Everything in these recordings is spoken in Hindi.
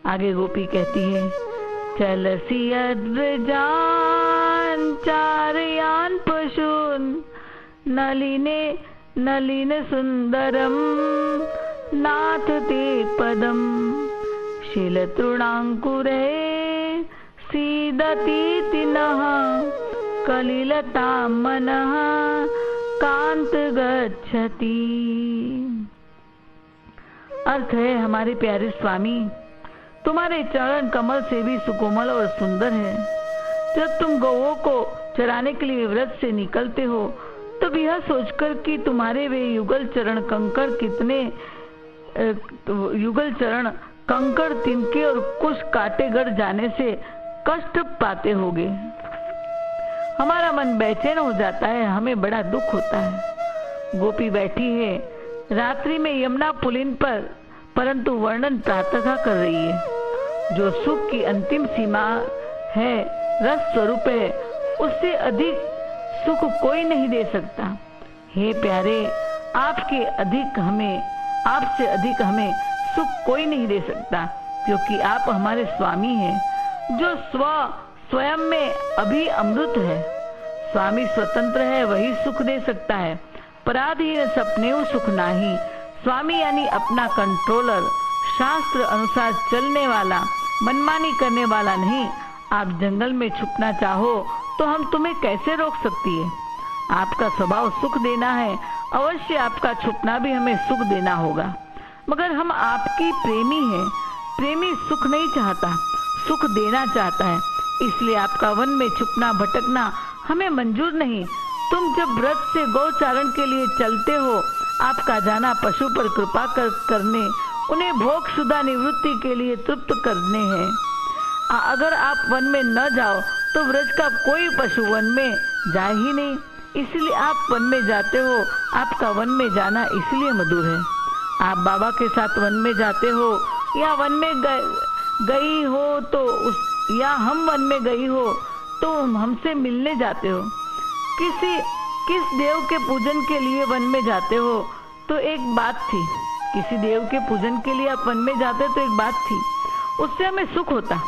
आगे गोपी कहती है, चलसी अद्रजान चारयान पशून नलिने नलिन सुंदरम नाथ ते पदम शीलतृणांकुरे सीदती नः कलिलता मनः कांत गच्छति। अर्थ है, हमारे प्यारे स्वामी, तुम्हारे चरण कमल से भी सुकोमल और सुंदर है। जब तुम गौओं को चराने के लिए व्रत से निकलते हो तब यह सोचकर कि तुम्हारे वे युगल चरण कंकड़ तिनके और कुछ कांटे गड़ जाने से कष्ट पाते होगे। हमारा मन बेचैन हो जाता है, हमें बड़ा दुख होता है। गोपी बैठी है रात्रि में यमुना पुलिन पर, परंतु वर्णन प्रातः कर रही है। जो सुख की अंतिम सीमा है, रस स्वरूप है, उससे अधिक सुख कोई नहीं दे सकता। हे प्यारे, आपसे अधिक हमें सुख कोई नहीं दे सकता, क्योंकि आप हमारे स्वामी हैं, जो स्वयं में अभी अमृत है। स्वामी स्वतंत्र है, वही सुख दे सकता है। पराधीन सपनेऊ सुख नाही। स्वामी यानी अपना कंट्रोलर, शास्त्र अनुसार चलने वाला, मनमानी करने वाला नहीं। आप जंगल में छुपना चाहो तो हम तुम्हें कैसे रोक सकती है? आपका स्वभाव सुख देना है, अवश्य आपका छुपना भी हमें सुख देना होगा। मगर हम आपकी प्रेमी हैं। प्रेमी सुख नहीं चाहता, सुख देना चाहता है। इसलिए आपका वन में छुपना, भटकना हमें मंजूर नहीं। तुम जब व्रत से गौचारण के लिए चलते हो, आपका जाना पशु पर कृपा करने, उन्हें भोग शुदा निवृत्ति के लिए तृप्त करने हैं। अगर आप वन में न जाओ तो व्रज का कोई पशु वन में जाए ही नहीं। इसलिए आप वन में जाते हो। आपका वन में जाना इसलिए मधुर है। आप बाबा के साथ वन में जाते हो या वन में गई हो तो या हम वन में गई हो तो हमसे मिलने जाते हो। किस देव के पूजन के लिए वन में जाते हो तो एक बात थी। किसी देव के पूजन के लिए आप वन में जाते तो एक बात थी, उससे हमें सुख होता।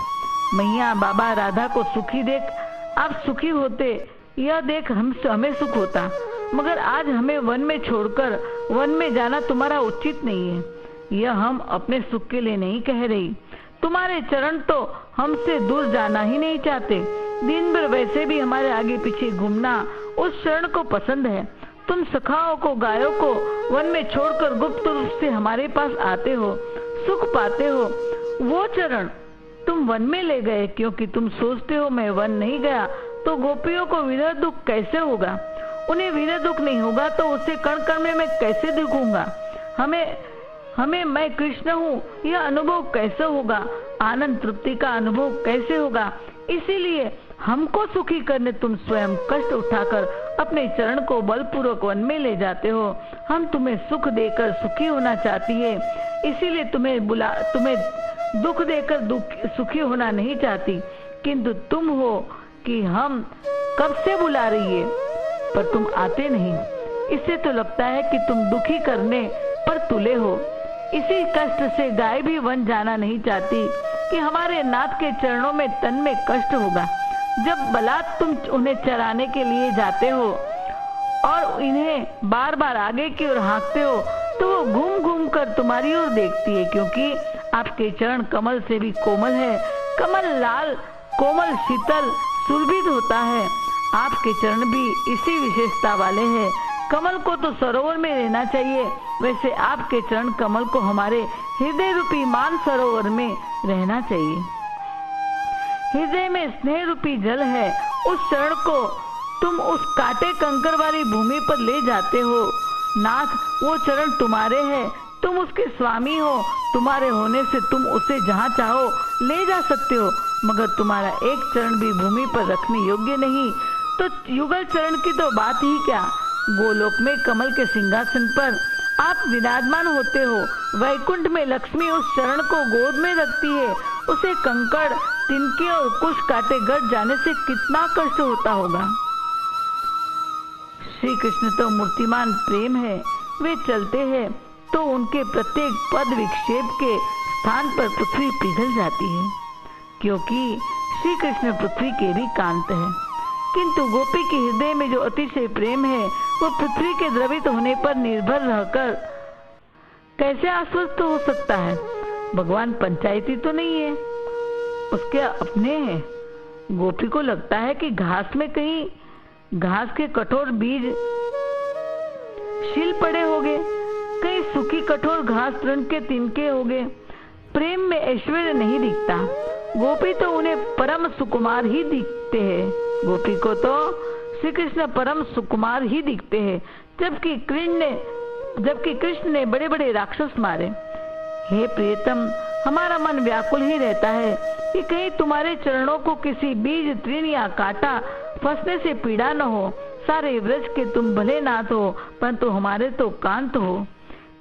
मैया बाबा राधा को सुखी देख आप सुखी होते, यह देख हमें सुख होता। मगर आज हमें वन में छोड़कर वन में जाना तुम्हारा उचित नहीं है। यह हम अपने सुख के लिए नहीं कह रही। तुम्हारे चरण तो हमसे दूर जाना ही नहीं चाहते। दिन भर वैसे भी हमारे आगे पीछे घूमना उस चरण को पसंद है। तुम सखाओं को, गायों को वन में छोड़कर गुप्त रूप से हमारे पास आते हो, सुख पाते हो। वो चरण तुम वन में ले गए क्योंकि तुम सोचते हो मैं वन नहीं गया तो गोपियों को विरह दुख कैसे होगा। उन्हें विरह दुख नहीं होगा तो उसे कण कण में मैं कैसे दिखूंगा। हमें मैं कृष्ण हूँ यह अनुभव कैसे होगा। आनंद तृप्ति का अनुभव कैसे होगा। इसीलिए हमको सुखी करने तुम स्वयं कष्ट उठाकर अपने चरण को बलपूर्वक वन में ले जाते हो। हम तुम्हें सुख देकर सुखी होना चाहती है, इसीलिए तुम्हें दुख देकर सुखी होना नहीं चाहती। किंतु तुम हो कि हम कब से बुला रही है पर तुम आते नहीं। इससे तो लगता है कि तुम दुखी करने पर तुले हो। इसी कष्ट से गाय भी वन जाना नहीं चाहती कि हमारे नाथ के चरणों में तन में कष्ट होगा। जब बलात् तुम उन्हें चराने के लिए जाते हो और इन्हें बार बार आगे की ओर हाँकते हो तो वो घूम घूम कर तुम्हारी ओर देखती है, क्योंकि आपके चरण कमल से भी कोमल है। कमल लाल, कोमल, शीतल, सुरभित होता है। आपके चरण भी इसी विशेषता वाले हैं। कमल को तो सरोवर में रहना चाहिए, वैसे आपके चरण कमल को हमारे हृदय रूपी मान सरोवर में रहना चाहिए। हृदय में स्नेह रूपी जल है। उस चरण को तुम उस कांटे कंकर वाली भूमि पर ले जाते हो। नाथ, वो चरण तुम्हारे हैं, तुम उसके स्वामी हो। तुम्हारे होने से तुम उसे जहाँ चाहो ले जा सकते हो, मगर तुम्हारा एक चरण भी भूमि पर रखने योग्य नहीं तो युगल चरण की तो बात ही क्या। गोलोक में कमल के सिंहासन पर आप विराजमान होते हो। वैकुंठ में लक्ष्मी उस चरण को गोद में रखती है। उसे कंकड़, तिनके और कुछ कांटे गड़ जाने से कितना कष्ट होता होगा। श्री कृष्ण तो मूर्तिमान प्रेम है। वे चलते हैं तो उनके प्रत्येक पद विक्षेप के स्थान पर पृथ्वी पिघल जाती है, क्योंकि श्री कृष्ण पृथ्वी के भी कांत है। किंतु गोपी के हृदय में जो अतिशय प्रेम है वो पृथ्वी के द्रवित होने पर निर्भर रहकर कैसे आश्वस्त हो सकता है? भगवान पंचायती तो नहीं है, उसके अपने हैं। गोपी को लगता है कि घास में कहीं घास के कठोर बीज शील पड़े होंगे, कहीं सूखी कठोर घास तृण के तिनके होंगे। प्रेम में ऐश्वर्य नहीं दिखता। गोपी तो उन्हें परम सुकुमार ही दिखते हैं। गोपी को तो श्री कृष्ण परम सुकुमार ही दिखते हैं, जबकि कृष्ण ने बड़े बड़े राक्षस मारे। हे प्रियतम, हमारा मन व्याकुल ही रहता है कि कहीं तुम्हारे चरणों को किसी बीज तृण या कांटा फंसने से पीड़ा न हो। सारे व्रज के तुम भले नाथ हो, परंतु हमारे तो कांत हो।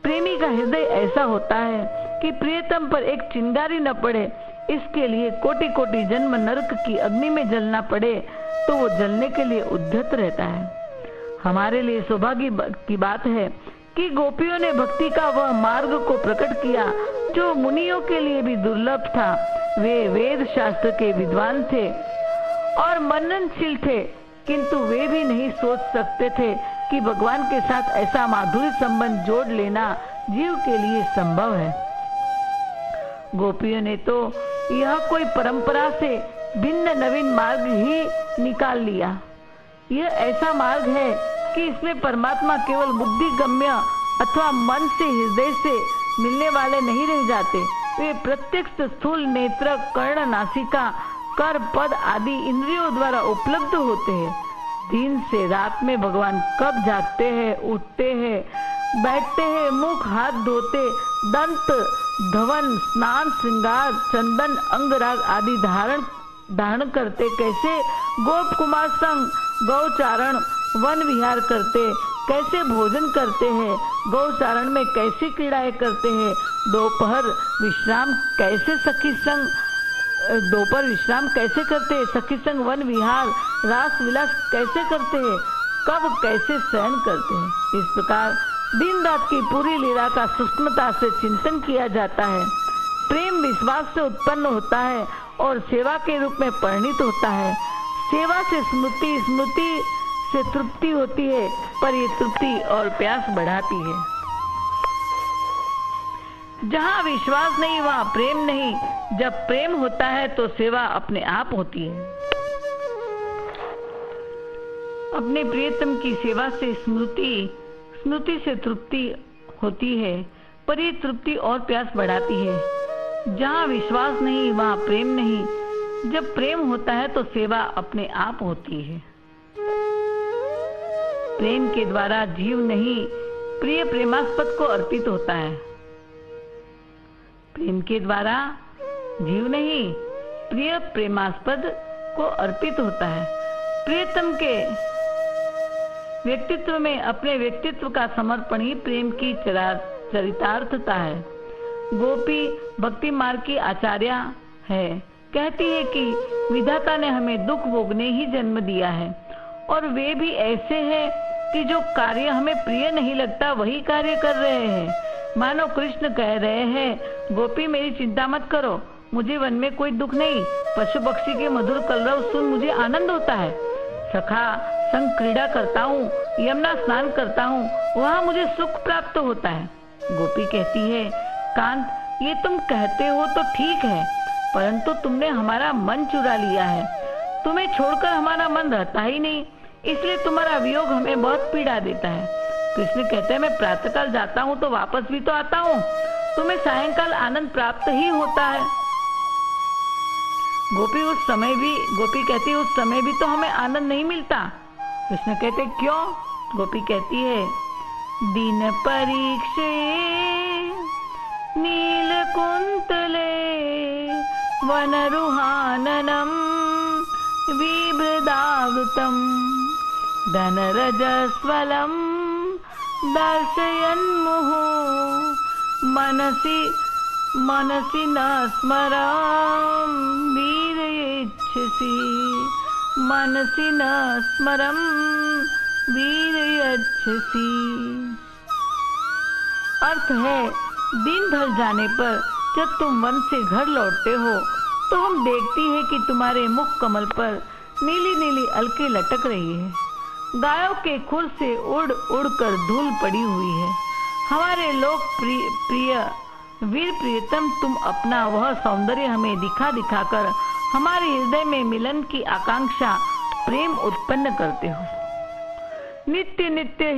प्रेमी का हृदय ऐसा होता है कि प्रियतम पर एक चिंगारी न पड़े, इसके लिए कोटि कोटि जन्म नरक की अग्नि में जलना पड़े तो वो जलने के लिए उद्यत रहता है। हमारे लिए सौभाग्य की बात है कि गोपियों ने भक्ति का वह मार्ग को प्रकट किया जो मुनियों के लिए भी दुर्लभ था। वे वेद शास्त्र के विद्वान थे और मननशील थे, किंतु वे भी नहीं सोच सकते थे कि भगवान के साथ ऐसा माधुर्य संबंध जोड़ लेना जीव के लिए संभव है। गोपियों ने तो यह कोई परंपरा से भिन्न नवीन मार्ग ही निकाल लिया। यह ऐसा मार्ग है कि इसमें परमात्मा केवल बुद्धि गम्य अथवा मन से हृदय से मिलने वाले नहीं रह जाते। वे प्रत्यक्ष स्थूल नेत्र कर्ण नासिका कर पद आदि इंद्रियों द्वारा उपलब्ध होते हैं। दिन से रात में भगवान कब जागते हैं, उठते हैं, बैठते हैं, मुख हाथ धोते, दंत धवन स्नान श्रृंगार चंदन अंगराग आदि धारण करते, कैसे गोप कुमार संग गौचारण वन विहार करते, कैसे भोजन करते हैं, गौचारण में कैसी क्रीड़ाएं करते हैं, दोपहर विश्राम कैसे करते हैं, सखी संग वन विहार रास विलास कैसे करते हैं, कब कैसे शयन करते हैं। इस प्रकार दिन रात की पूरी लीला का सूक्ष्मता से चिंतन किया जाता है। प्रेम विश्वास से उत्पन्न होता है और सेवा के रूप में परिणित होता है। सेवा से स्मृति, स्मृति से तृप्ति होती है, पर ये तृप्ति और प्यास बढ़ाती है। जहाँ विश्वास नहीं वहाँ प्रेम नहीं। जब प्रेम होता है तो सेवा अपने आप होती है। अपने प्रियतम की सेवा से स्मृति से तृप्ति होती है, पर ये तृप्ति और प्यास बढ़ाती है। जहाँ विश्वास नहीं वहाँ प्रेम नहीं। जब प्रेम होता है तो सेवा अपने आप होती है। प्रेम के द्वारा जीव नहीं प्रिय प्रेमास्पद को अर्पित होता है। प्रेम के द्वारा जीव नहीं प्रिय प्रेमास्पद को अर्पित होता है। प्रियतम के व्यक्तित्व में अपने व्यक्तित्व का समर्पण ही प्रेम की चरितार्थता है। गोपी भक्ति मार्ग की आचार्या है। कहती है कि विधाता ने हमें दुख भोगने ही जन्म दिया है, और वे भी ऐसे हैं कि जो कार्य हमें प्रिय नहीं लगता वही कार्य कर रहे हैं। मानो कृष्ण कह रहे हैं, गोपी मेरी चिंता मत करो, मुझे वन में कोई दुख नहीं। पशु पक्षी के मधुर कलरव सुन मुझे आनंद होता है। सखा संग क्रीड़ा करता हूँ, यमुना स्नान करता हूँ, वहाँ मुझे सुख प्राप्त होता है। गोपी कहती है, कांत ये तुम कहते हो तो ठीक है, परंतु तुमने हमारा मन चुरा लिया है। तुम्हें छोड़कर हमारा मन रहता ही नहीं, इसलिए तुम्हारा वियोग हमें बहुत पीड़ा देता है। कृष्ण कहते हैं, मैं प्रातःकाल जाता हूँ तो वापस भी तो आता हूँ, तुम्हें सायंकाल आनंद प्राप्त ही होता है। गोपी कहती है उस समय भी तो हमें आनंद नहीं मिलता। कृष्ण कहते क्यों? गोपी कहती है, दिन परीक्षे नील कुंतले वनरुहाननम विभृदावृतम धनरजस्वलम दर्शयन्मुहु मनसि न स्मरं वीरयच्छसि मनसि न स्मरं वीरयच्छसि। अर्थ है, दिन ढल जाने पर जब तुम वन से घर लौटते हो तो हम देखती है कि तुम्हारे मुख कमल पर नीली नीली अलके लटक रही है। गायों के खुर से उड़ उड़ कर धूल पड़ी हुई है। हमारे लोक प्रिय वीर प्रियतम, तुम अपना वह सौंदर्य हमें दिखा दिखा कर हमारे हृदय में मिलन की आकांक्षा प्रेम उत्पन्न करते हो। नित्य नित्य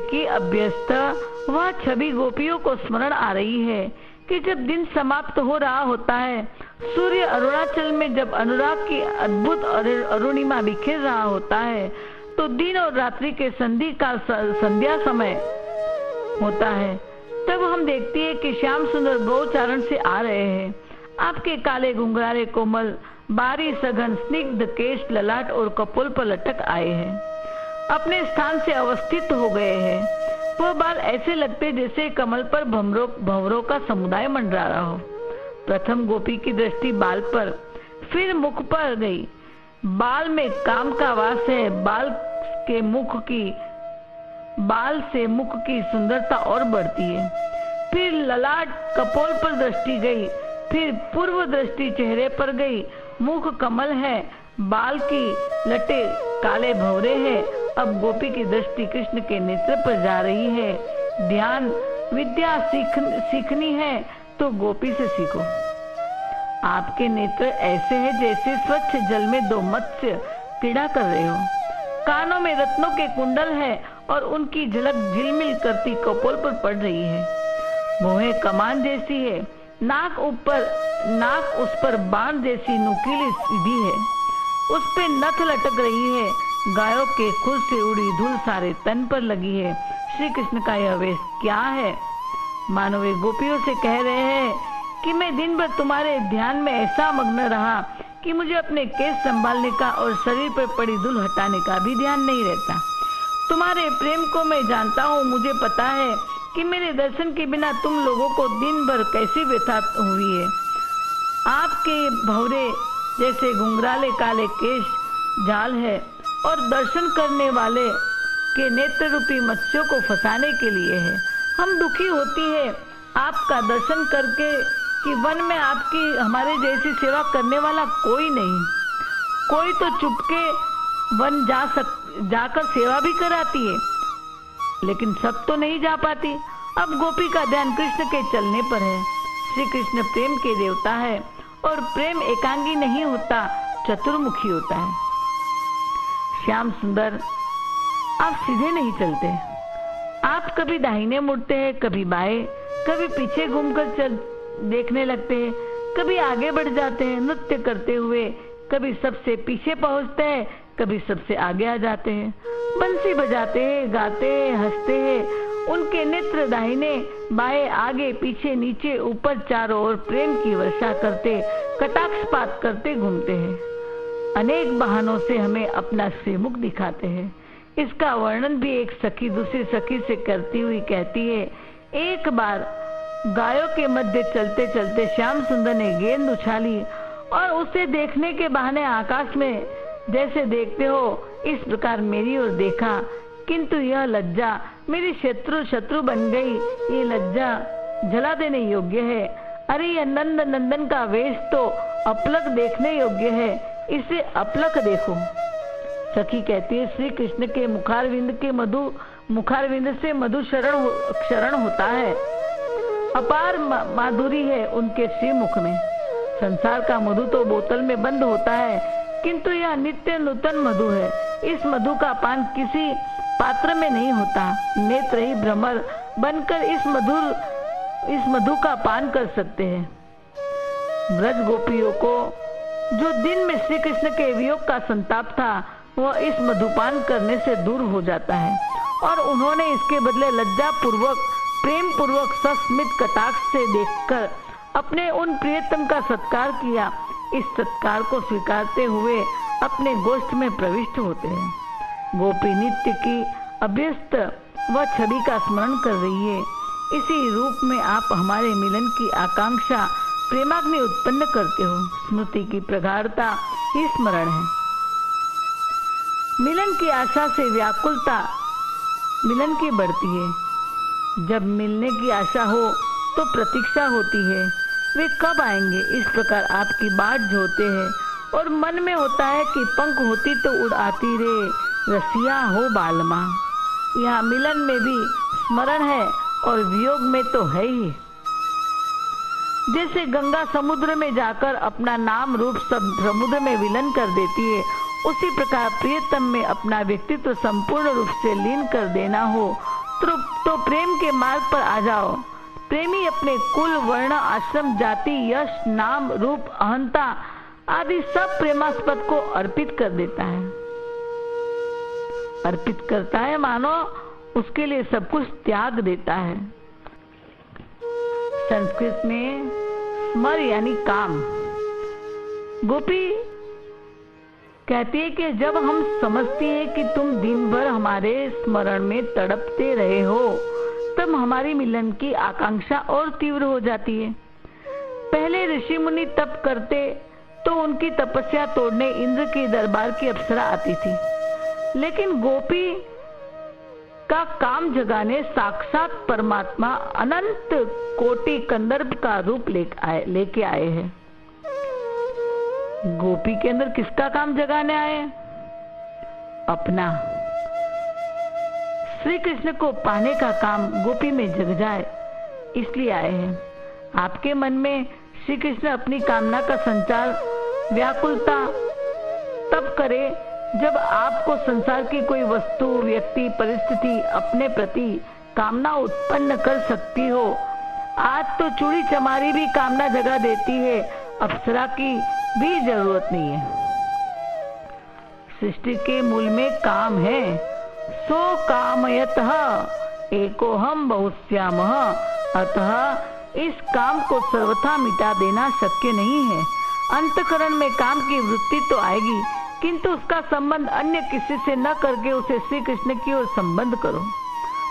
की अभ्यस्त वह छवि गोपियों को स्मरण आ रही है कि जब दिन समाप्त हो रहा होता है, सूर्य अरुणाचल में जब अनुराग की अद्भुत अरुणिमा बिखेर रहा होता है, तो दिन और रात्रि के संधि का संध्या समय होता है, तब हम देखती है कि श्याम सुंदर गौचारण से आ रहे हैं। आपके काले घुंघराले कोमल बारी सघन स्निग्ध केश ललाट और कपोल पर लटक आए हैं, अपने स्थान से अवस्थित हो गए हैं। वह बाल ऐसे लगते जैसे कमल पर भंवरों का समुदाय मंडरा रहा हो। प्रथम गोपी की दृष्टि बाल पर, फिर मुख पर गई। बाल में काम का वास है। बाल से मुख की सुंदरता और बढ़ती है। फिर ललाट कपोल पर दृष्टि गई, फिर पूर्व दृष्टि चेहरे पर गई। मुख कमल है, बाल की लटे काले भंवरे हैं। अब गोपी की दृष्टि कृष्ण के नेत्र पर जा रही है। ध्यान विद्या सीखनी है तो गोपी से सीखो। आपके नेत्र ऐसे हैं जैसे स्वच्छ जल में दो मत्स्य क्रीड़ा कर रहे हो। कानों में रत्नों के कुंडल है और उनकी झलक झिलमिल करती कपोल पर पड़ रही है। भौहें कमान जैसी है, नाक उस पर बाण जैसी नुकीली सीधी है, उस पे नथ लटक रही है। गायों के खुर से उड़ी धूल सारे तन पर लगी है। श्री कृष्ण का यह वेश क्या है? मानो वे गोपियों से कह रहे हैं कि मैं दिन भर तुम्हारे ध्यान में ऐसा मग्न रहा कि मुझे अपने केस संभालने का और शरीर पर पड़ी धूल हटाने का भी ध्यान नहीं रहता। तुम्हारे प्रेम को मैं जानता हूँ। मुझे पता है कि मेरे दर्शन के बिना तुम लोगों को दिन भर कैसी व्यथा हुई है। आपके भंवरे जैसे घुंघराले काले केश जाल है और दर्शन करने वाले के नेत्र रूपी मत्स्यों को फंसाने के लिए है। हम दुखी होती है आपका दर्शन करके कि वन में आपकी हमारे जैसी सेवा करने वाला कोई नहीं। कोई तो चुपके वन जाकर सेवा भी कराती है, लेकिन सब तो नहीं जा पाती। अब गोपी का ध्यान कृष्ण के चलने पर है। श्री कृष्ण प्रेम के देवता है और प्रेम एकांगी नहीं होता, चतुर्मुखी होता है। श्याम सुंदर, आप सीधे नहीं चलते। आप कभी दाहिने मुड़ते हैं, कभी बाएं, कभी पीछे घूमकर देखने लगते हैं, कभी आगे बढ़ जाते हैं नृत्य करते हुए, कभी सबसे पीछे पहुंचते हैं, कभी सबसे आगे आ जाते हैं। बंसी बजाते हैं, गाते हैं, हंसते हैं। उनके नेत्र दाहिने बाएं आगे पीछे नीचे ऊपर चारों ओर प्रेम की वर्षा करते, कटाक्षपात करते घूमते हैं। अनेक बहानों से हमें अपना श्रीमुख दिखाते हैं। इसका वर्णन भी एक सखी दूसरी सखी से करती हुई कहती है, एक बार गायों के मध्य चलते चलते श्याम सुंदर ने गेंद उछाली और उसे देखने के बहाने आकाश में जैसे देखते हो इस प्रकार मेरी ओर देखा, किंतु यह लज्जा मेरी शत्रु बन गई। ये लज्जा जला देने योग्य है। अरे यह नंद नंदन का वेश तो अपलक देखने योग्य है, इसे अपलक देखो। सखी कहती है, श्री कृष्ण के मुखारविंद से मधु क्षरण होता है। अपार माधुरी है उनके श्रीमुख में। संसार का मधु तो बोतल में बंद होता है, किंतु यह नित्य नूतन मधु है। इस मधु का पान किसी पात्र में नहीं होता। नेत्र ही भ्रमर बनकर इस मधु का पान कर सकते हैं। ब्रज गोपियों को जो दिन में श्री कृष्ण के वियोग का संताप था, वह इस मधुपान करने से दूर हो जाता है और उन्होंने इसके बदले लज्जा पूर्वक प्रेम पूर्वक सस्मित कटाक्ष से देखकर अपने उन प्रियतम का सत्कार किया। इस सत्कार को स्वीकारते हुए अपने गोष्ठ में प्रविष्ट होते हैं। गोपी नित्य की अभ्यस्त व छवि का स्मरण कर रही है। इसी रूप में आप हमारे मिलन की आकांक्षा प्रेमाग्नि उत्पन्न करते हो। स्मृति की प्रगाढ़ता ही स्मरण है। मिलन की आशा से व्याकुलता मिलन की बढ़ती है। जब मिलने की आशा हो तो प्रतीक्षा होती है, वे कब आएंगे इस प्रकार आपकी बाट जोते हैं। और मन में होता है कि पंख होती तो उड़ाती रे, रसिया हो बालमा। यहाँ मिलन में भी स्मरण है और वियोग में तो है ही। जैसे गंगा समुद्र में जाकर अपना नाम रूप सब समुद्र में विलीन कर देती है, उसी प्रकार प्रियतम में अपना व्यक्तित्व संपूर्ण रूप से लीन कर देना हो तो प्रेम के मार्ग पर आ जाओ। प्रेमी अपने कुल, वर्ण, आश्रम, जाति, यश, नाम, रूप, अहंता आदि सब प्रेमास्पद को अर्पित कर देता है। अर्पित करता है मानो उसके लिए सब कुछ त्याग देता है। संस्कृत में स्मर यानी काम। गोपी कहती है कि जब हम समझती है कि तुम दिन भर हमारे स्मरण में तड़पते रहे हो, तब हमारी मिलन की आकांक्षा और तीव्र हो जाती है। पहले ऋषि मुनि तप करते तो उनकी तपस्या तोड़ने इंद्र के दरबार की अप्सरा आती थी, लेकिन गोपी का काम जगाने साक्षात परमात्मा अनंत कोटि कंदर्प का रूप लेके आए हैं। गोपी के अंदर किसका काम जगाने आए? अपना। श्री कृष्ण को पाने का काम गोपी में जग जाए, इसलिए आए हैं। आपके मन में श्री कृष्ण अपनी कामना का संचार, व्याकुलता तब करे जब आपको संसार की कोई वस्तु, व्यक्ति, परिस्थिति अपने प्रति कामना उत्पन्न कर सकती हो। आज तो चूड़ी चमारी भी कामना जगा देती है, अप्सरा की भी जरूरत नहीं है। सृष्टि के मूल में काम है। सो कामयतः एकोहम बहुश्यामः, अतः इस काम को सर्वथा मिटा देना शक्य नहीं है। अंतःकरण में काम की वृत्ति तो आएगी, किंतु उसका संबंध अन्य किसी से न करके उसे श्री कृष्ण की ओर संबंध करो।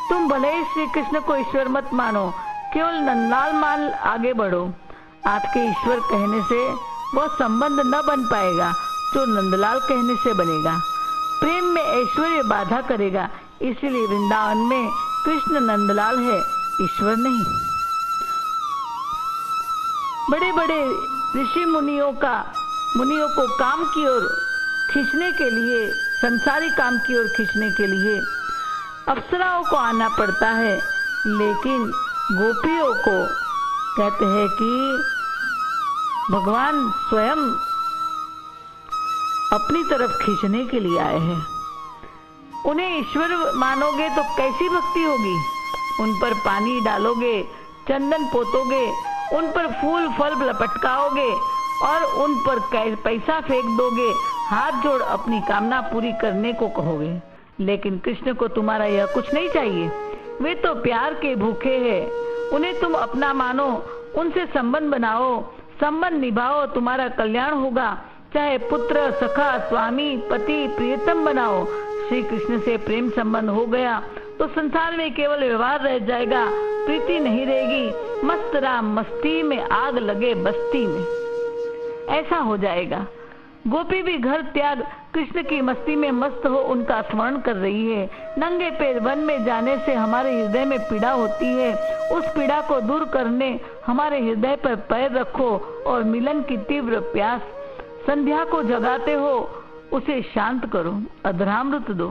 तुम भले ही श्री कृष्ण को ईश्वर मत मानो, केवल नंदलाल मान आगे बढ़ो। आपके ईश्वर कहने से वह संबंध न बन पाएगा जो नंदलाल कहने से बनेगा। प्रेम में ऐश्वर्य बाधा करेगा, इसीलिए वृंदावन में कृष्ण नंदलाल है, ईश्वर नहीं। बड़े बड़े ऋषि मुनियों को काम की ओर खींचने के लिए, संसारी काम की ओर खींचने के लिए अप्सराओं को आना पड़ता है, लेकिन गोपियों को कहते हैं कि भगवान स्वयं अपनी तरफ खींचने के लिए आए हैं। उन्हें ईश्वर मानोगे तो कैसी भक्ति होगी? उन पर पानी डालोगे, चंदन पोतोगे, उन पर फूल फल लपटकाओगे और उन पर पैसा फेंक दोगे, हाथ जोड़ अपनी कामना पूरी करने को कहोगे। लेकिन कृष्ण को तुम्हारा यह कुछ नहीं चाहिए। वे तो प्यार के भूखे हैं। उन्हें तुम अपना मानो, उनसे संबंध बनाओ, संबंध निभाओ, तुम्हारा कल्याण होगा। चाहे पुत्र, सखा, स्वामी, पति, प्रियतम बनाओ। श्री कृष्ण से प्रेम संबंध हो गया तो संसार में केवल व्यवहार रह जाएगा, प्रीति नहीं रहेगी। मस्त राम मस्ती में, आग लगे बस्ती में, ऐसा हो जाएगा। गोपी भी घर त्याग कृष्ण की मस्ती में मस्त हो उनका स्मरण कर रही है। नंगे पैर वन में जाने से हमारे हृदय में पीड़ा होती है। उस पीड़ा को दूर करने हमारे हृदय पर पैर रखो और मिलन की तीव्र प्यास संध्या को जगाते हो, उसे शांत करो, अधरामृत दो।